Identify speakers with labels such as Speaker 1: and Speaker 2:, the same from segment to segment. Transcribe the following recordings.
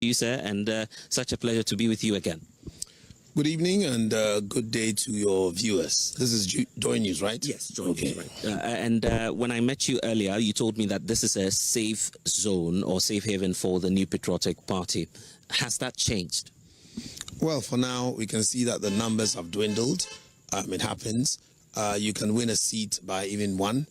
Speaker 1: You, sir, and such a pleasure to be with you again.
Speaker 2: Good evening and good day to your viewers. This is Joy News, right?
Speaker 1: Yes, Joy News, right. When I met you earlier, you told me that this is a safe zone or safe haven for the New Patriotic Party. Has that changed?
Speaker 2: Well, for now, we can see that the numbers have dwindled. It happens. You can win a seat by even one.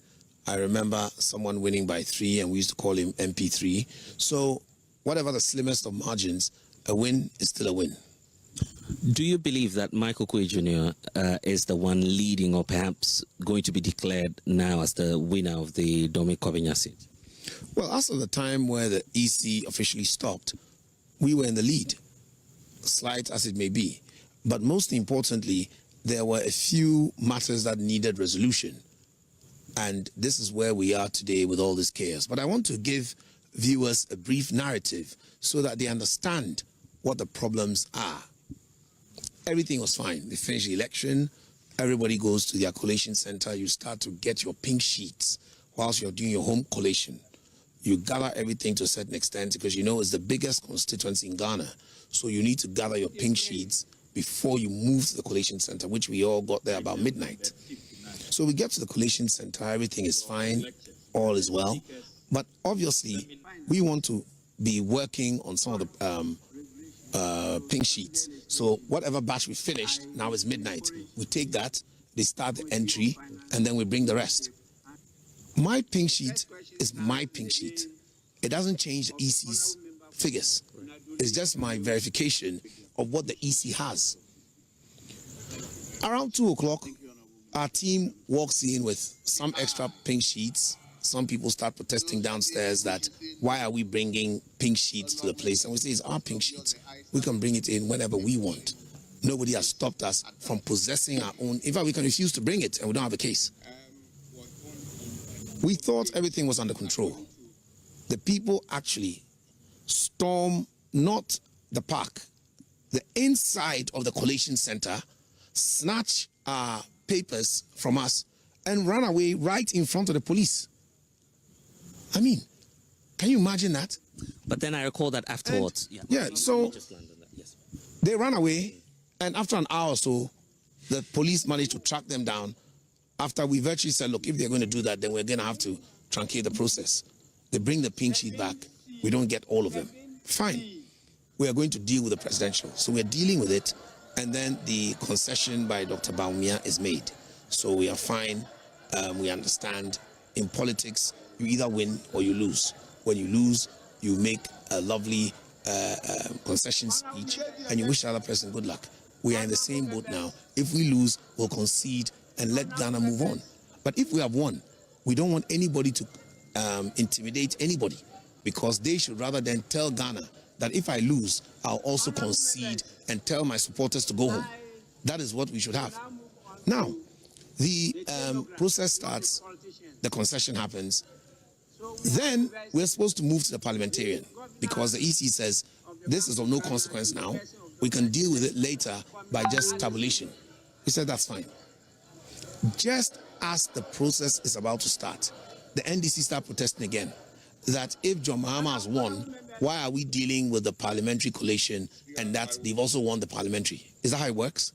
Speaker 2: I remember someone winning by 3, and we used to call him MP3. So whatever the slimmest of margins, a win is still a win.
Speaker 1: Do you believe that Ocquaye Jr. Is the one leading or perhaps going to be declared now as the winner of the Dominic Kobenya seat?
Speaker 2: Well, as of the time where the EC officially stopped, we were in the lead, slight as it may be. But most importantly, there were a few matters that needed resolution. And this is where we are today with all this chaos. But I want to give viewers a brief narrative so that they understand what the problems are. Everything was fine. They finished the election. Everybody goes to their collation center. You start to get your pink sheets whilst you're doing your home collation. You gather everything to a certain extent because you know it's the biggest constituency in Ghana. So you need to gather your pink sheets before you move to the collation center, which we all got there about midnight. So we get to the collation center. Everything is fine. All is well. But obviously, we want to be working on some of the pink sheets. So whatever batch we finished, now is midnight. We take that, they start the entry, and then we bring the rest. My pink sheet is my pink sheet. It doesn't change the EC's figures. It's just my verification of what the EC has. Around 2 o'clock, our team walks in with some extra pink sheets. Some people start protesting downstairs that why are we bringing pink sheets to the place? And we say it's our pink sheets. We can bring it in whenever we want. Nobody has stopped us from possessing our own. In fact, we can refuse to bring it and we don't have a case. We thought everything was under control. The people actually storm not the park, the inside of the collation center, snatch our papers from us and run away right in front of the police. I mean, can you imagine that?
Speaker 1: But then I recall that afterwards.
Speaker 2: So they ran away, and after an hour or so, the police managed to track them down. After we virtually said, look, if they're going to do that, then we're going to have to truncate the process. They bring the pink sheet back. We don't get all of them. Fine. We are going to deal with the presidential. So we're dealing with it, and then the concession by Dr. Baumia is made. So we are fine. We understand. In politics, you either win or you lose. When you lose, you make a lovely concession speech and you wish the other person good luck. We are in the same boat now. If we lose, we'll concede and let Ghana move on. But if we have won, we don't want anybody to intimidate anybody, because they should rather than tell Ghana that if I lose, I'll also concede and tell my supporters to go home. That is what we should have. Now, the process starts, the concession happens. Then we're supposed to move to the parliamentarian because the EC says this is of no consequence now. We can deal with it later by just tabulation. He said that's fine. Just as the process is about to start, the NDC start protesting again that if John Mahama has won, why are we dealing with the parliamentary collation and that they've also won the parliamentary? Is that how it works?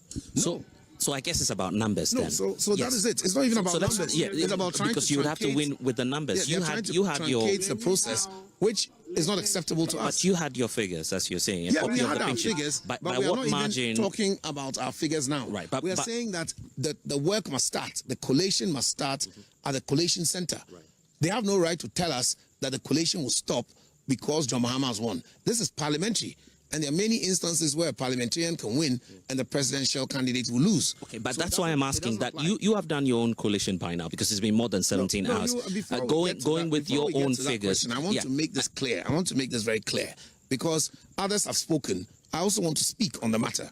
Speaker 1: So I guess it's about numbers then.
Speaker 2: So yes. That is it. It's not even about numbers. It's about trying
Speaker 1: because
Speaker 2: to
Speaker 1: you would have to win with the numbers.
Speaker 2: Yeah, you had your the process, which is not acceptable to us.
Speaker 1: But you had your figures, as you're saying.
Speaker 2: Yeah, we had our figures, but
Speaker 1: by
Speaker 2: we are
Speaker 1: what
Speaker 2: not
Speaker 1: margin?
Speaker 2: Even talking about our figures now.
Speaker 1: Right.
Speaker 2: We are saying that the work must start. The collation must start at the collation center. Right. They have no right to tell us that the collation will stop because John Mahama has won. This is parliamentary. And there are many instances where a parliamentarian can win and the presidential candidate will lose.
Speaker 1: Okay, but so that's why I'm asking that you have done your own collation by now because it's been more than 17 hours. Going with your own figures.
Speaker 2: I want to make this clear. I want to make this very clear because others have spoken. I also want to speak on the matter.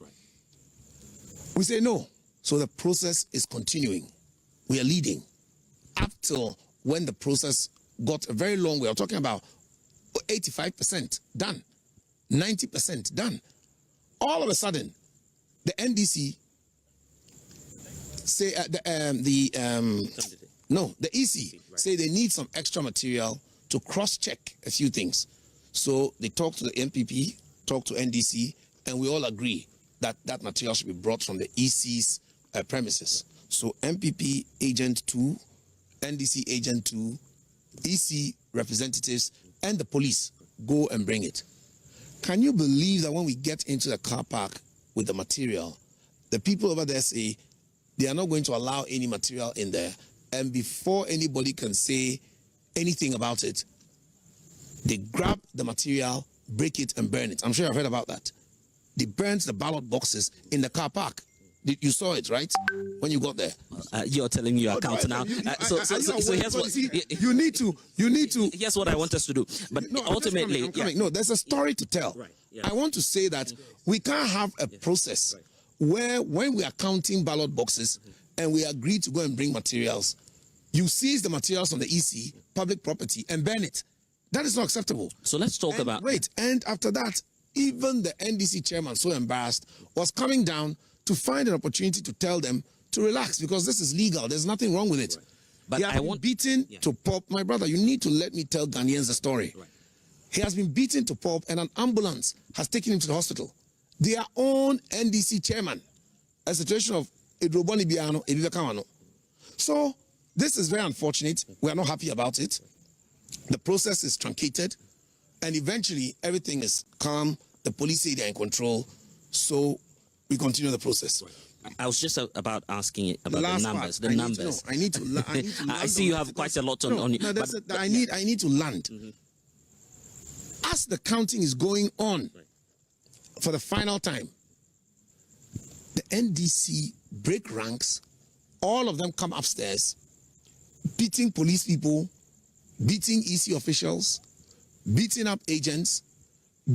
Speaker 2: We say no. So the process is continuing. We are leading up till when the process got a very long way. I'm talking about 85% done. 90% done. All of a sudden, the NDC say the EC say they need some extra material to cross-check a few things. So they talk to the NPP, talked to NDC, and we all agree that that material should be brought from the EC's premises. So NPP Agent 2, NDC Agent 2, EC representatives, and the police go and bring it. Can you believe that when we get into the car park with the material, the people over there say they are not going to allow any material in there, and before anybody can say anything about it, they grab the material, break it, and burn it. I'm sure you've heard about that. They burnt the ballot boxes in the car park. You saw it, right? When you got there.
Speaker 1: You're telling me your account now. So here's what
Speaker 2: you need to.
Speaker 1: Here's what I want us to do. But
Speaker 2: no,
Speaker 1: ultimately,
Speaker 2: I'm coming. No, there's a story to tell.
Speaker 1: Right. Yeah.
Speaker 2: I want to say that we can't have a process where, when we are counting ballot boxes and we agree to go and bring materials, you seize the materials from the EC, public property, and burn it. That is not acceptable.
Speaker 1: So let's talk about.
Speaker 2: Wait, and after that, even the NDC chairman, so embarrassed, was coming down to find an opportunity to tell them to relax because this is legal. There's nothing wrong with it.
Speaker 1: Right. But
Speaker 2: he has been beaten to pulp. My brother, you need to let me tell Ghanaians the story.
Speaker 1: Right.
Speaker 2: He has been beaten to pulp, and an ambulance has taken him to the hospital. Their own NDC chairman, a situation of Idroboni Biano, Ebibekawano. So this is very unfortunate. We are not happy about it. The process is truncated, and eventually everything is calm. The police say they're in control, so we continue the process.
Speaker 1: I was just about asking about the numbers.
Speaker 2: I need to.
Speaker 1: I see you have quite a lot on you.
Speaker 2: No, I need to land. As the counting is going on for the final time, the NDC break ranks. All of them come upstairs, beating police people, beating EC officials, beating up agents,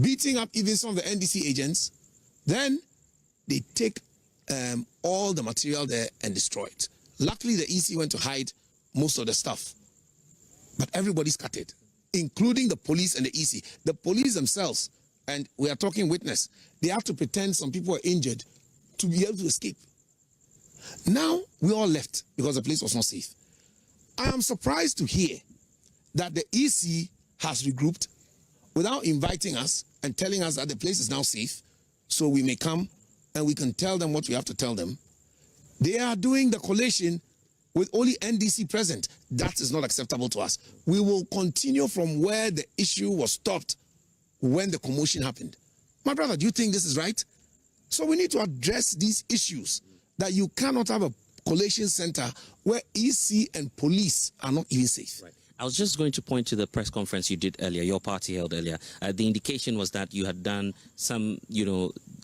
Speaker 2: beating up even some of the NDC agents. Then they take all the material there and destroy it. Luckily, the EC went to hide most of the stuff. But everybody's scattered, including the police and the EC. The police themselves, and we are talking witness, they have to pretend some people are injured to be able to escape. Now, we all left because the place was not safe. I am surprised to hear that the EC has regrouped without inviting us and telling us that the place is now safe, so we may come and we can tell them what we have to tell them. They are doing the collation with only NDC present. That is not acceptable to us. We will continue from where the issue was stopped when the commotion happened. My brother, do you think this is right? So we need to address these issues, that you cannot have a collation center where EC and police are not even safe.
Speaker 1: Right. I was just going to point to the press conference you did earlier, your party held earlier. The indication was that you had done some,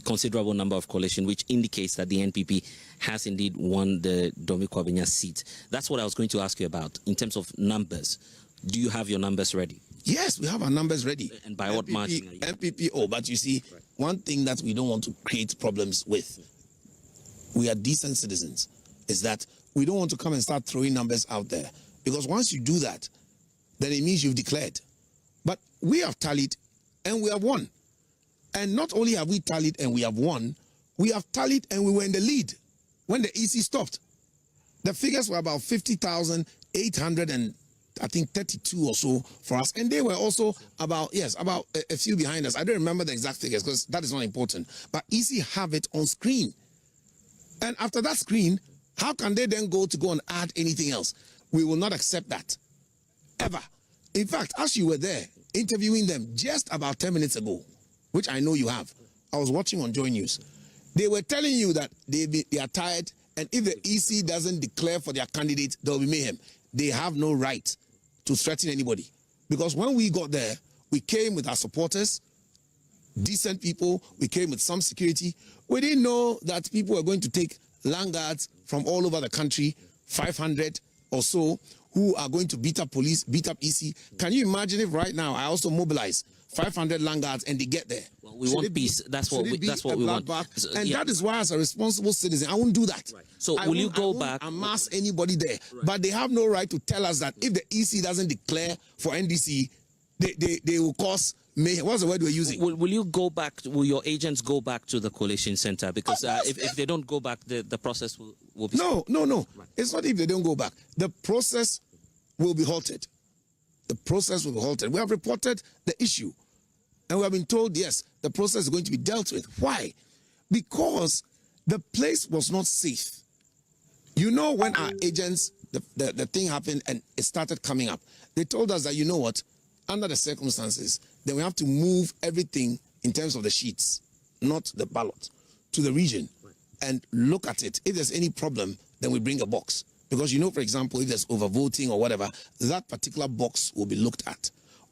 Speaker 1: considerable number of collation, which indicates that the NPP has indeed won the Domi Kwabenya seat. That's what I was going to ask you about in terms of numbers. Do you have your numbers ready?
Speaker 2: Yes, we have our numbers ready.
Speaker 1: And by what margin?
Speaker 2: NPP, but you see, one thing that we don't want to create problems with, we are decent citizens, is that we don't want to come and start throwing numbers out there. Because once you do that, then it means you've declared. But we have tallied and we have won. And not only have we tallied and we have won, we have tallied and we were in the lead when the EC stopped. The figures were about 50,800 and I think 32 or so for us. And they were also about a few behind us. I don't remember the exact figures because that is not important. But EC have it on screen. And after that screen, how can they then go and add anything else? We will not accept that. Ever. In fact, as you were there interviewing them just about 10 minutes ago, which I know you have, I was watching on Joy News. They were telling you that they are tired, and if the EC doesn't declare for their candidate, there will be mayhem. They have no right to threaten anybody. Because when we got there, we came with our supporters, decent people, we came with some security. We didn't know that people were going to take land guards from all over the country, 500 or so, who are going to beat up police, beat up EC. Can you imagine if right now I also mobilize 500 land guards and they get there?
Speaker 1: Well, we want peace. That's what we want.
Speaker 2: And that is why, as a responsible citizen, I won't do that.
Speaker 1: Right. So will you go back?
Speaker 2: Amass anybody there. Right. But they have no right to tell us that if the EC doesn't declare for NDC, they will cause mayhem. What's the word we're using?
Speaker 1: Will you go back? Will your agents go back to the collation center? Because if they don't go back, the process will be...
Speaker 2: No. Right. It's not if they don't go back. The process will be halted. The process will be halted. We have reported the issue. And we have been told, yes, the process is going to be dealt with. Why? Because the place was not safe. You know, when our agents, the thing happened and it started coming up, they told us that, you know what, under the circumstances, then we have to move everything in terms of the sheets, not the ballot, to the region and look at it. If there's any problem, then we bring a box. Because, you know, for example, if there's overvoting or whatever, that particular box will be looked at.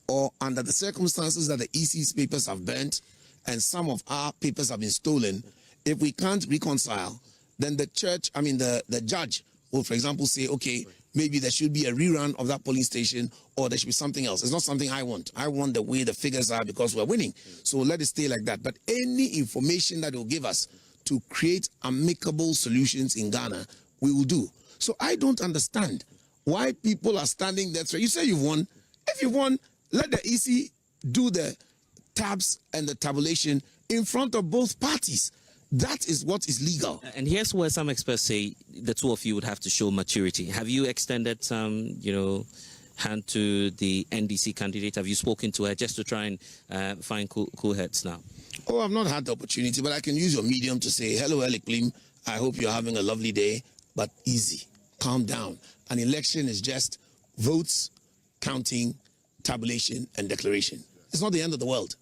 Speaker 2: Or under the circumstances that the EC's papers have burnt and some of our papers have been stolen, if we can't reconcile, then the judge will, for example, say, okay, maybe there should be a rerun of that polling station or there should be something else. It's not something I want. I want the way the figures are because we're winning. So let it stay like that. But any information that will give us to create amicable solutions in Ghana, we will do. So I don't understand why people are standing there. So you say you've won. If you've won, let the EC do the tabs and the tabulation in front of both parties. That is what is legal.
Speaker 1: And here's where some experts say the two of you would have to show maturity. Have you extended some, hand to the NDC candidate? Have you spoken to her just to try and find cool heads now?
Speaker 2: Oh, I've not had the opportunity, but I can use your medium to say, hello, Eliklim. I hope you're having a lovely day, but easy. Calm down. An election is just votes, counting, tabulation, and declaration. It's not the end of the world.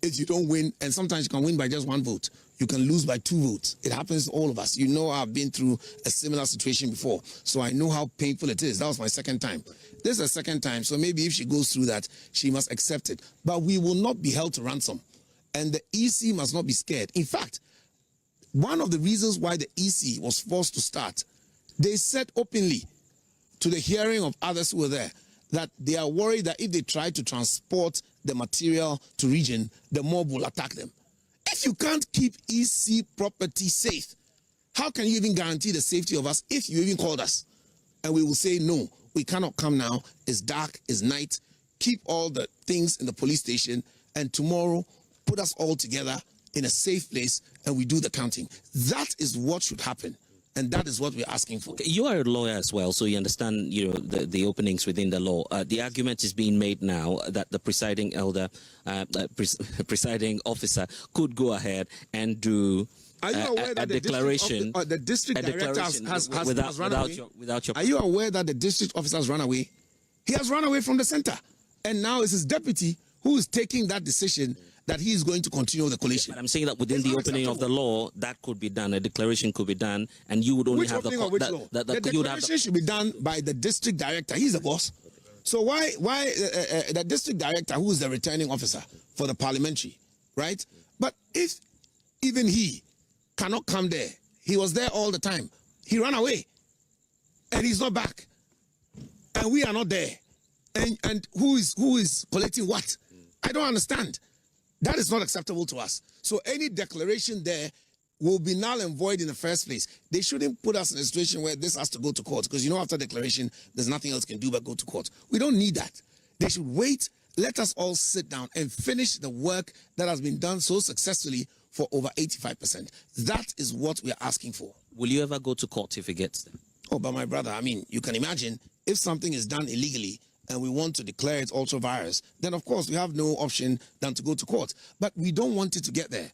Speaker 2: If you don't win, and sometimes you can win by just one vote, you can lose by 2 votes. It happens to all of us. You know, I've been through a similar situation before, so I know how painful it is. That was my second time. This is the second time, so maybe if she goes through that, she must accept it. But we will not be held to ransom, and the EC must not be scared. In fact, one of the reasons why the EC was forced to start, they said openly to the hearing of others who were there that they are worried that if they try to transport the material to region, the mob will attack them. If you can't keep EC property safe, how can you even guarantee the safety of us if you even called us? And we will say, no, we cannot come now. It's dark, it's night. Keep all the things in the police station, and tomorrow put us all together in a safe place and we do the counting. That is what should happen. And that is what we're asking for.
Speaker 1: You are a lawyer as well, so you understand, the openings within the law. The argument is being made now that the presiding presiding officer could go ahead and do a declaration.
Speaker 2: The district director has run away.
Speaker 1: Without your.
Speaker 2: Are you aware that the district officer has run away? He has run away from the center, and now it's his deputy who is taking that decision that he is going to continue the collation.
Speaker 1: But I'm saying that within the opening of the law, that could be done. A declaration could be done, and you would only have the
Speaker 2: law? The declaration should be done by the district director. He's the boss. So why the district director, who is the returning officer for the parliamentary, right? But if even he cannot come there, he was there all the time. He ran away, and he's not back, and we are not there. And who is collecting what? I don't understand. That is not acceptable to us. So any declaration there will be null and void in the first place. They shouldn't put us in a situation where this has to go to court, because after declaration, there's nothing else can do but go to court. We don't need that. They should wait, let us all sit down and finish the work that has been done so successfully for over 85%. That is what we are asking for.
Speaker 1: Will you ever go to court if it gets there?
Speaker 2: Oh, but my brother, you can imagine if something is done illegally and we want to declare it ultra virus, then of course we have no option than to go to court. But we don't want it to get there.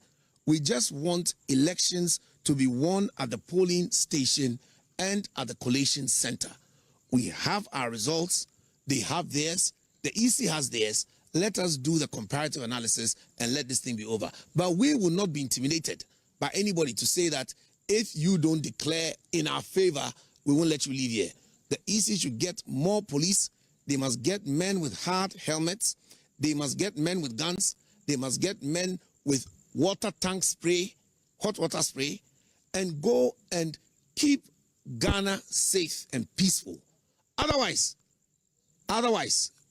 Speaker 2: We just want elections to be won at the polling station and at the collation center. We have our results, they have theirs, the EC has theirs. Let us do the comparative analysis and let this thing be over. But we will not be intimidated by anybody to say that if you don't declare in our favor, we won't let you leave here. The EC should get more police. They must get men with hard helmets. They must get men with guns. They must get men with water tank spray, hot water spray, and go and keep Ghana safe and peaceful. Otherwise,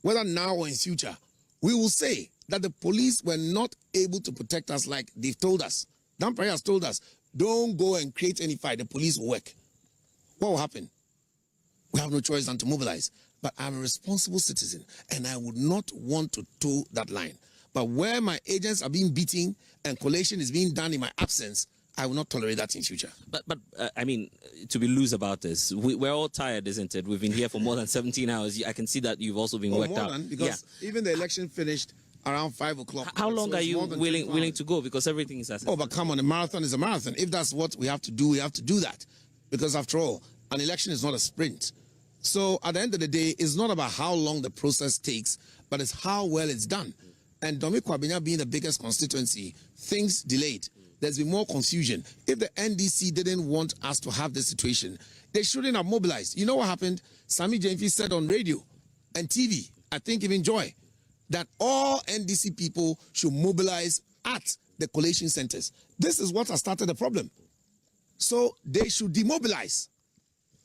Speaker 2: whether now or in future, we will say that the police were not able to protect us like they've told us. Dampare has told us, don't go and create any fight. The police will work. What will happen? We have no choice than to mobilize. But I'm a responsible citizen, and I would not want to toe that line. But where my agents are being beaten and collation is being done in my absence, I will not tolerate that in future.
Speaker 1: But to be loose about this, we're all tired, isn't it? We've been here for more than 17 hours. I can see that you've also been worked out.
Speaker 2: Because even the election finished, around 5 o'clock.
Speaker 1: How long
Speaker 2: So
Speaker 1: are
Speaker 2: it's
Speaker 1: you
Speaker 2: more than
Speaker 1: willing to go? Because everything is
Speaker 2: Oh, but come on, a marathon is a marathon. If that's what we have to do, we have to do that. Because after all, an election is not a sprint. So at the end of the day, it's not about how long the process takes, but it's how well it's done. And Domi-Kwabenya being the biggest constituency, things delayed. There's been more confusion. If the NDC didn't want us to have this situation, they shouldn't have mobilized. You know what happened? Sammy Jainfi said on radio and TV, I think even Joy, that all NDC people should mobilize at the collation centers. This is what has started the problem. So they should demobilize.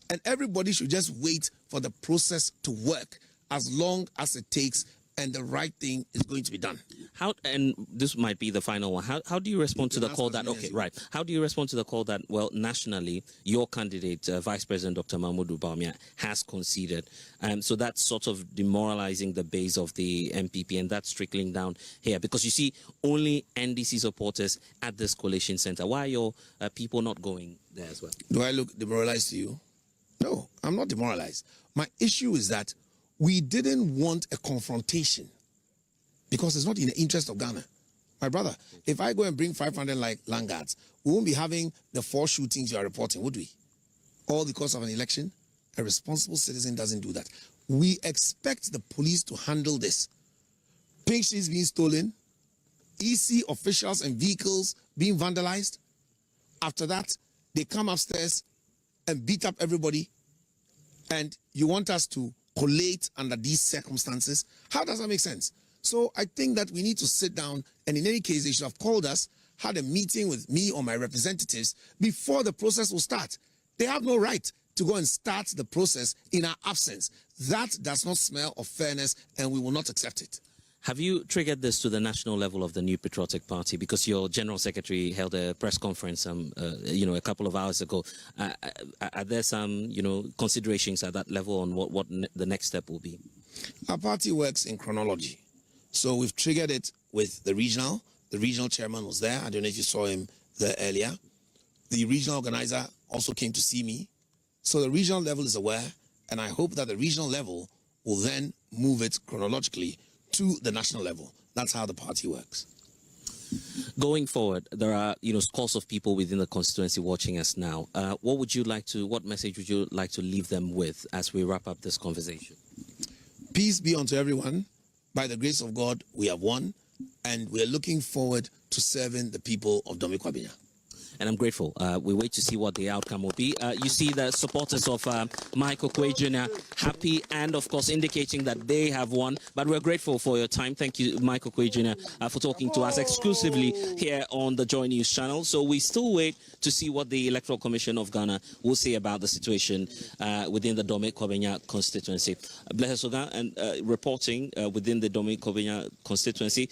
Speaker 2: And everybody should just wait for the process to work as long as it takes, and the right thing is going to be done.
Speaker 1: How, and this might be the final one, how do you respond to the call that, how do you respond to the call that, well, nationally, your candidate, Vice President Dr. Mahmoud Bawumia, has conceded? So that's sort of demoralizing the base of the NPP, and that's trickling down here. Because you see only NDC supporters at this collation center. Why are your people not going there as well?
Speaker 2: Do I look demoralized to you? No, I'm not demoralized. My issue is that we didn't want a confrontation because it's not in the interest of Ghana. My brother, if I go and bring 500 like land guards, we won't be having the 4 shootings you are reporting, would we? All because of an election? A responsible citizen doesn't do that. We expect the police to handle this. Pink sheets being stolen, EC officials and vehicles being vandalized. After that, they come upstairs and beat up everybody, and you want us to collate under these circumstances? How does that make sense? So I think that we need to sit down, and in any case, they should have called us, had a meeting with me or my representatives before the process will start. They have no right to go and start the process in our absence. That does not smell of fairness, and we will not accept it.
Speaker 1: Have you triggered this to the national level of the New Patriotic Party? Because your General Secretary held a press conference, a couple of hours ago. Are there some, considerations at that level on what the next step will be?
Speaker 2: Our party works in chronology. So we've triggered it with the regional. The regional chairman was there. I don't know if you saw him there earlier. The regional organizer also came to see me. So the regional level is aware, and I hope that the regional level will then move it chronologically to the national level. That's how the party works.
Speaker 1: Going forward, there are scores of people within the constituency watching us now. What message would you like to leave them with as we wrap up this conversation?
Speaker 2: Peace be unto everyone. By the grace of God, we have won, and we are looking forward to serving the people of Domi-Kwabenya.
Speaker 1: And I'm grateful. We wait to see what the outcome will be. You see the supporters of Mike Ocquaye Jr. happy and, of course, indicating that they have won. But we're grateful for your time. Thank you, Mike Ocquaye Jr., for talking to us exclusively here on the Joy News channel. So we still wait to see what the Electoral Commission of Ghana will say about the situation within the Domi-Kwabenya constituency. Blessed Soga and reporting within the Domi-Kwabenya constituency.